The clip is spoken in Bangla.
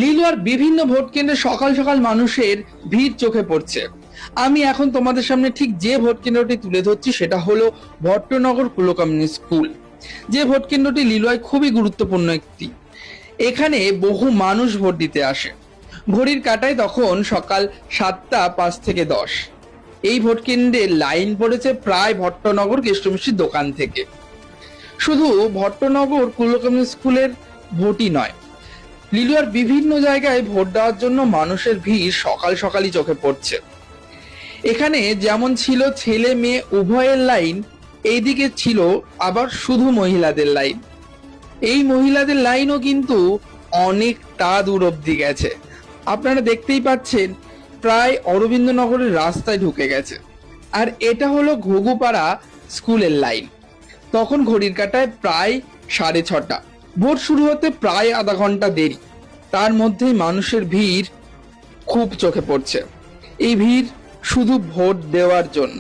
লিলুয়ার বিভিন্ন ভোট কেন্দ্রে সকাল সকাল মানুষের ভিড় চোখে পড়ছে। আমি এখন তোমাদের সামনে ঠিক যে ভোট কেন্দ্রটি তুলে ধরছি সেটা হলো ভট্টনগর কুলো কমিউনিটি স্কুল। যে ভোট কেন্দ্রটি লিলুয়ায় খুবই গুরুত্বপূর্ণ একটি। এখানে বহু মানুষ ভোট দিতে আসে। ঘড়ির কাঁটায় তখন সকাল 7টা 5 থেকে 10। এই ভোট কেন্দ্রে লাইন পড়েছে প্রায় ভট্টনগর কেষ্টমিষ্টির দোকান থেকে। শুধু ভট্টনগর কুলো কমিউনিটি স্কুলের ভোটই নয়, লিলুয়ার বিভিন্ন জায়গায় ভোট দেওয়ার জন্য মানুষের ভিড় সকাল সকালই চোখে পড়ছে। এখানে যেমন ছিল ছেলে মেয়ে উভয়ের লাইন, এইদিকে ছিল আবার শুধু মহিলাদের লাইন। এই মহিলাদের লাইনও কিন্তু অনেকটা দূর অব্দি গেছে। আপনারা দেখতেই পাচ্ছেন প্রায় অরবিন্দনগরের রাস্তায় ঢুকে গেছে। আর এটা হলো ঘুঘুপাড়া স্কুলের লাইন। তখন ঘড়ির কাঁটায় প্রায় 6:30। ভোট শুরু হতে প্রায় আধা ঘন্টা দেরি। তার মধ্যেই মানুষের ভিড় খুব চোখে পড়ছে। এই ভিড় শুধু ভোট দেওয়ার জন্য।